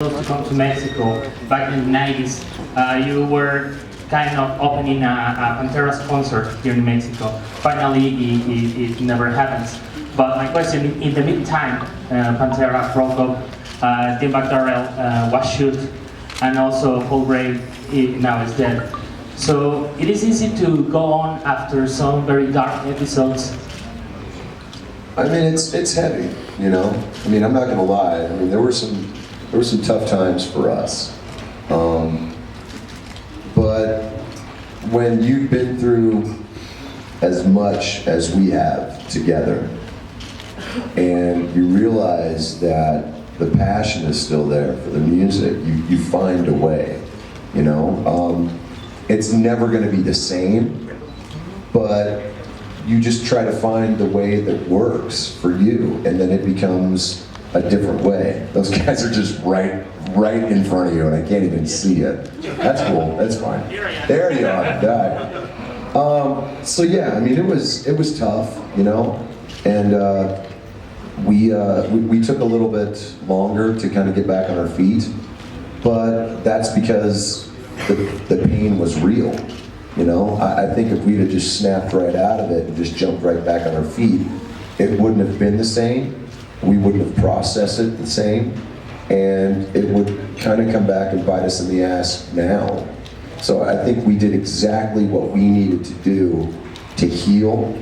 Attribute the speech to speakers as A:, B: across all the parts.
A: to come to Mexico back in the 90s. You were kind of opening a Pantera's concert here in Mexico. Finally, it never happens. But my question, in the meantime, Pantera broke up, Tim McDarrell was shot, and also Paul Gray now is dead. So it is easy to go on after some very dark episodes.
B: I mean, it's heavy, you know. I mean, I'm not gonna lie. I mean, there were some tough times for us, but when you've been through as much as we have together, and you realize that the passion is still there for the music, you find a way, you know. It's never gonna be the same, but you just try to find the way that works for you, and then it becomes a different way. Those guys are just right in front of you, and I can't even see it. That's cool. That's fine. There you are. Die. So yeah, I mean, it was tough, you know, and we took a little bit longer to kind of get back on our feet, but that's because the pain was real. You know, I think if we'd have just snapped right out of it and just jumped right back on our feet, it wouldn't have been the same. We wouldn't have processed it the same, and it would kind of come back and bite us in the ass now. So I think we did exactly what we needed to do to heal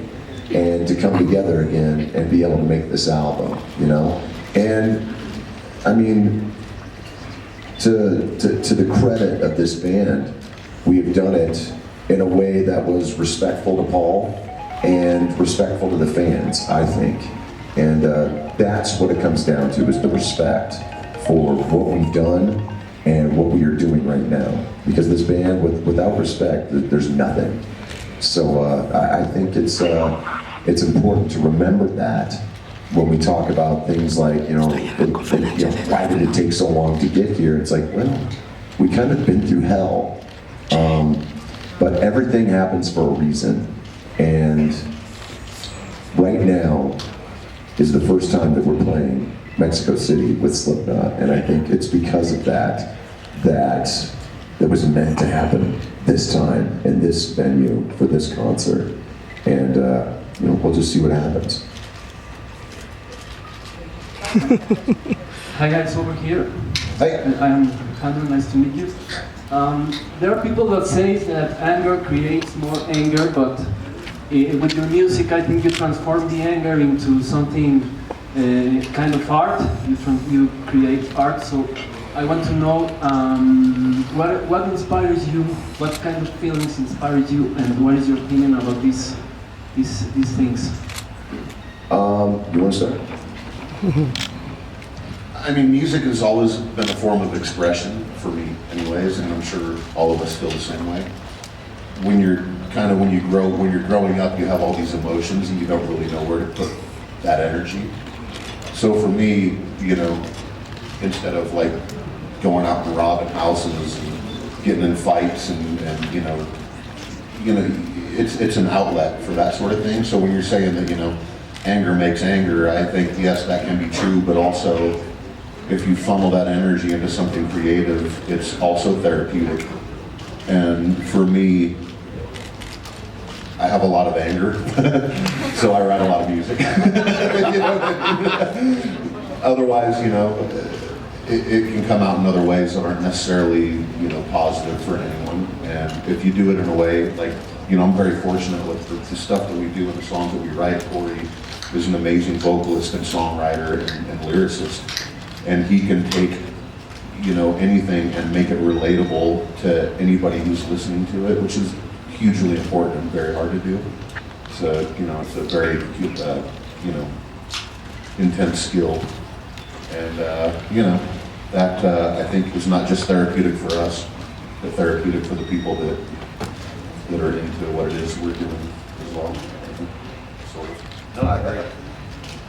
B: and to come together again and be able to make this album, you know? And I mean, to the credit of this band, we have done it in a way that was respectful to Paul and respectful to the fans, I think. And that's what it comes down to, is the respect for what we've done and what we are doing right now. Because this band, without respect, there's nothing. So I think it's important to remember that when we talk about things like, you know, why did it take so long to get here? It's like, well, we kind of been through hell. But everything happens for a reason, and right now is the first time that we're playing Mexico City with Slipknot, and I think it's because of that was meant to happen this time in this venue for this concert, and you know, we'll just see what happens.
C: Hi guys, over here.
B: Hey.
C: I'm Andrew, nice to meet you. There are people that say that anger creates more anger, but with your music, I think you transform the anger into something kind of art. You create art. So I want to know what inspires you, what kind of feelings inspire you, and what is your opinion about these things?
B: You want to start?
D: I mean, music has always been a form of expression for me anyways, and I'm sure all of us feel the same way. When you're growing up, you have all these emotions and you don't really know where to put that energy. So for me, you know, instead of like going out and robbing houses and getting in fights and you know, it's an outlet for that sort of thing. So when you're saying that, you know, anger makes anger, I think, yes, that can be true, but also if you funnel that energy into something creative, it's also therapeutic. And for me, I have a lot of anger, so I write a lot of music. You know? Otherwise, you know, it can come out in other ways that aren't necessarily, you know, positive for anyone. And if you do it in a way, like, you know, I'm very fortunate with the stuff that we do and the songs that we write. Corey is an amazing vocalist and songwriter and lyricist. And he can take, you know, anything and make it relatable to anybody who's listening to it, which is hugely important and very hard to do. So, you know, it's a very, you know, intense skill. And, you know, that I think is not just therapeutic for us, but therapeutic for the people that are into what it is we're doing as well. Sort of.
B: No, I agree.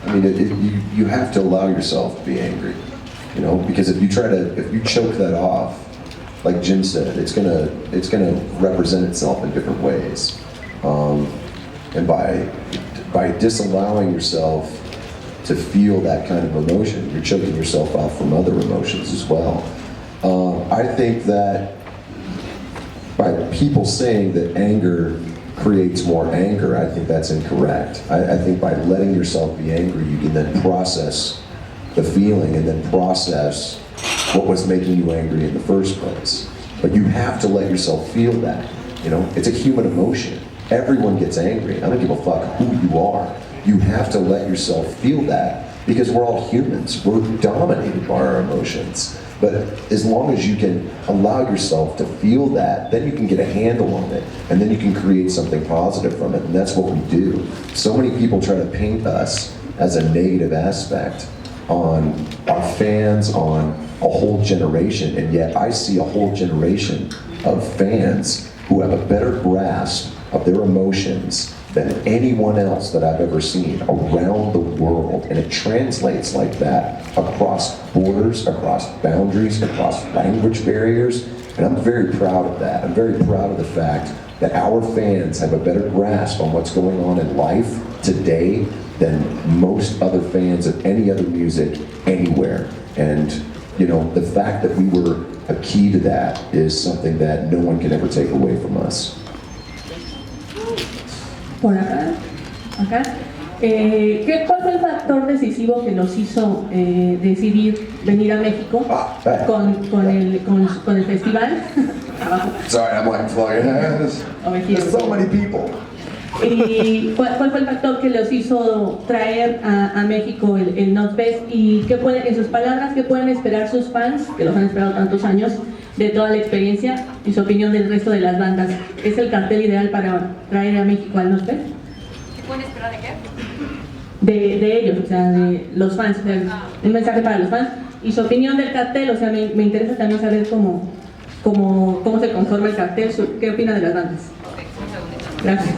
B: I mean, you have to allow yourself to be angry, you know, because if you choke that off, like Jim said, it's gonna represent itself in different ways, and by disallowing yourself to feel that kind of emotion. You're choking yourself out from other emotions as well. I think that by people saying that anger creates more anger, I think that's incorrect. I think by letting yourself be angry, you can then process the feeling and then process what was making you angry in the first place. But you have to let yourself feel that. You know, it's a human emotion. Everyone gets angry. I don't give a fuck who you are. You have to let yourself feel that because we're all humans. We're dominated by our emotions. But as long as you can allow yourself to feel that, then you can get a handle on it, and then you can create something positive from it, and that's what we do. So many people try to paint us as a negative aspect on our fans, on a whole generation, and yet I see a whole generation of fans who have a better grasp of their emotions than anyone else that I've ever seen around the world. And it translates like that across borders, across boundaries, across language barriers. And I'm very proud of that. I'm very proud of the fact that our fans have a better grasp on what's going on in life today than most other fans of any other music anywhere. And you know, the fact that we were a key to that is something that no one can ever take away from us.
E: Por acá, acá. ¿Cuál fue el factor decisivo que los hizo decidir venir a México con el festival? Abajo.
B: Sorry, I'm like flying. There's so many people.
E: ¿Y cuál fue el factor que los hizo traer a México el Notfest? Y qué pueden, en sus palabras, qué pueden esperar sus fans, que los han esperado tantos años, de toda la experiencia y su opinión del resto de las bandas? ¿Es el cartel ideal para traer a México al Notfest?
F: ¿Qué pueden esperar de qué?
E: De ellos, o sea, de los fans, o sea, un mensaje para los fans y su opinión del cartel. O sea, me interesa también saber cómo se conforma el cartel, qué opina de las bandas.
F: Ok, un segundito.
E: Gracias.